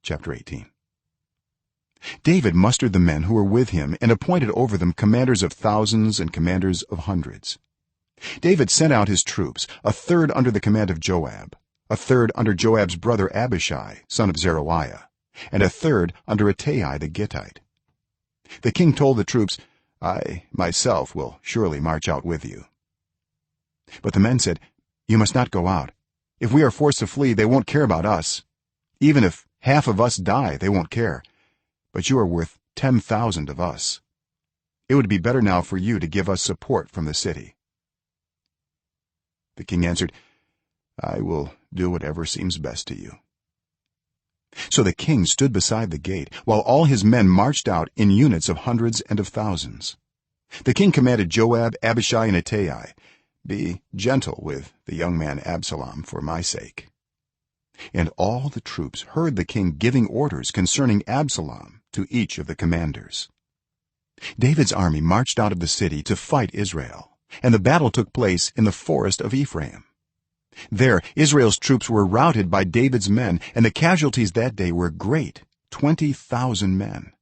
chapter 18. David mustered the men who were with him and appointed over them commanders of thousands and commanders of hundreds. David sent out his troops, a third under the command of Joab, a third under Joab's brother Abishai son of Zeruiah, and a third under Ittai the Gittite. The king told the troops, I myself will surely march out with you. But the men said, you must not go out. If we are forced to flee, they won't care about us. Even if half of us die, they won't care. But you are worth 10,000 of us. It would be better now for you to give us support from the city. The king answered, I will do whatever seems best to you. So the king stood beside the gate while all his men marched out in units of hundreds and of thousands. The king commanded Joab, Abishai and Ittai, be gentle with the young man Absalom for my sake. And all the troops heard the king giving orders concerning Absalom to each of the commanders. David's army marched out of the city to fight Israel, and the battle took place in the forest of Ephraim. There Israel's troops were routed by David's men, and the casualties that day were great, 20,000 men.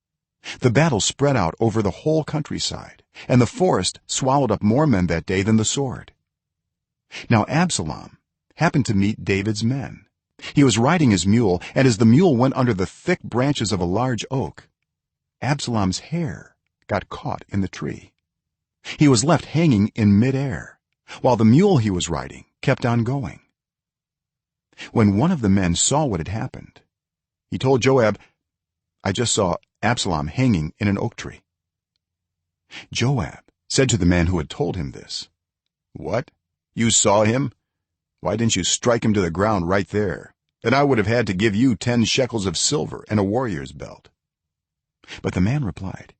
The battle spread out over the whole countryside, and the forest swallowed up more men that day than the sword. Now Absalom happened to meet David's men. He was riding his mule, and as the mule went under the thick branches of a large oak, Absalom's hair got caught in the tree. He was left hanging in midair, while the mule he was riding kept on going. When one of the men saw what had happened, he told Joab, I just saw Absalom hanging in an oak tree. Joab said to the man who had told him this, what, you saw him? Why didn't you strike him to the ground right there? Then I would have had to give you 10 shekels of silver and a warrior's belt. But the man replied,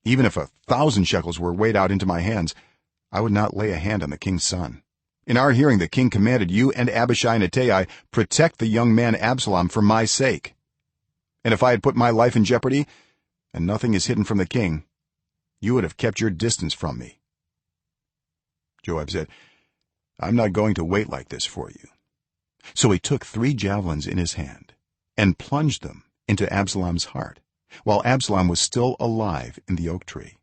even if 1,000 shekels were weighed out into my hands, I would not lay a hand on the king's son. In our hearing the king commanded you and Abishai and Ittai, protect the young man Absalom for my sake. And if I had put my life in jeopardy, and nothing is hidden from the king, you would have kept your distance from me. Joab said, I'm not going to wait like this for you. So he took 3 javelins in his hand and plunged them into Absalom's heart while Absalom was still alive in the oak tree.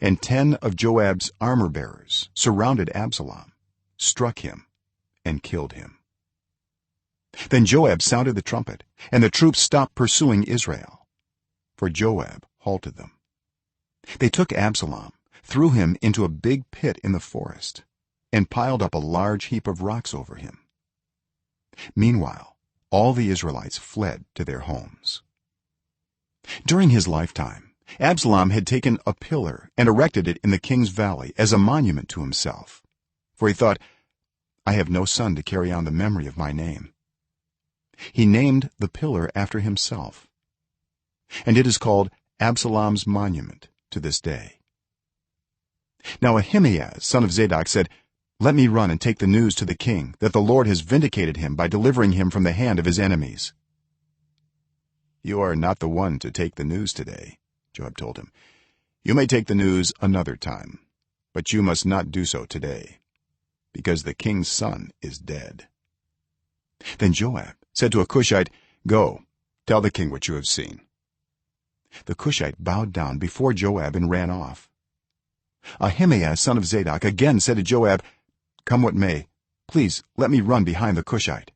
And 10 of Joab's armor bearers surrounded Absalom, struck him, and killed him. Then Joab sounded the trumpet, and the troops stopped pursuing Israel, for Joab halted them. They took Absalom, threw him into a big pit in the forest, and piled up a large heap of rocks over him. Meanwhile all the Israelites fled to their homes. During his lifetime, Absalom had taken a pillar and erected it in the king's valley as a monument to himself, for he thought, I have no son to carry on the memory of my name. He named the pillar after himself, and it is called Absalom's monument to this day. Now Ahimaaz son of Zadok said, let me run and take the news to the king that the Lord has vindicated him by delivering him from the hand of his enemies. You are not the one to take the news today, Joab told him. You may take the news another time, but you must not do so today, because the king's son is dead. Then Joab said to a Cushite, go, tell the king what you have seen. The Cushite bowed down before Joab and ran off. Ahimaaz son of Zadok again said to Joab, come what may, please let me run behind the Cushite.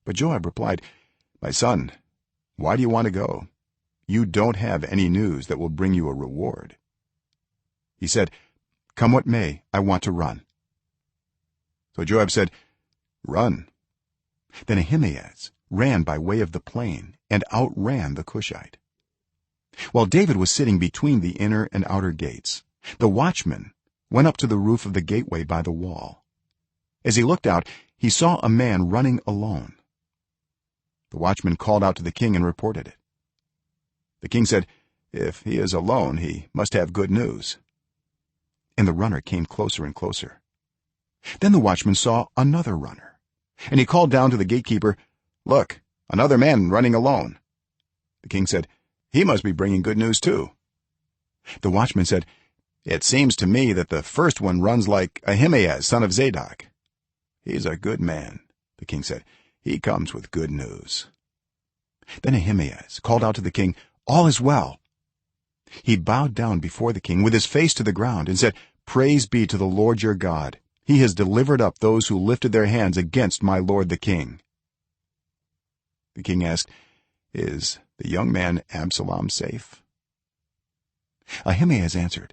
But Joab replied, my son, why do you want to go? You don't have any news that will bring you a reward. He said, come what may, I want to run. So Joab said, run. Then Ahimaaz ran by way of the plain and outran the Cushite. While David was sitting between the inner and outer gates, the watchman went up to the roof of the gateway by the wall. As he looked out, he saw a man running alone. The watchman called out to the king and reported it. The king said, if he is alone, he must have good news. And the runner came closer and closer. Then the watchman saw another runner, and he called down to the gatekeeper, look, another man running alone. The king said, he must be bringing good news too. The watchman said, it seems to me that the first one runs like Ahimaaz son of Zadok. He's a good man, the king said. He comes with good news. then Ahimaaz called out to the king, "All is well." He bowed down before the king with his face to the ground and said, "Praise be to the Lord your God. He has delivered up those who lifted their hands against my lord the king." The king asked, "Is the young man Absalom safe?" Ahimaaz answered,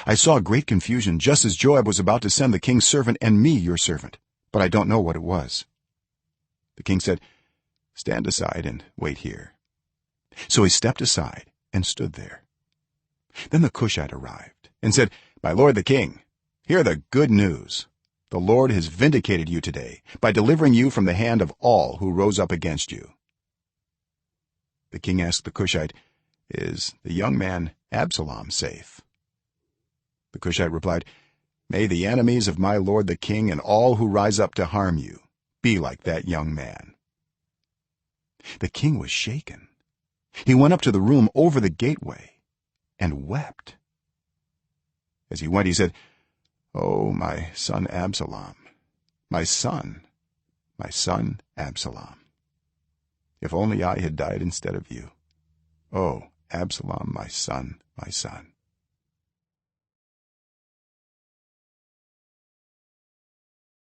"I saw great confusion just as Joab was about to send the king's servant and me your servant, but I don't know what it was." The king said, "Stand aside and wait here." So he stepped aside and stood there. Then the Cushite arrived and said, "My lord the king, hear the good news. The Lord has vindicated you today by delivering you from the hand of all who rose up against you." The king asked the Cushite, "Is the young man Absalom safe?" The Cushite replied, "May the enemies of my lord the king and all who rise up to harm you be like that young man." The king was shaken. He went up to the room over the gateway and wept. As he went, he said, "Oh, my son Absalom, my son Absalom, if only I had died instead of you. Oh, Absalom, my son, my son."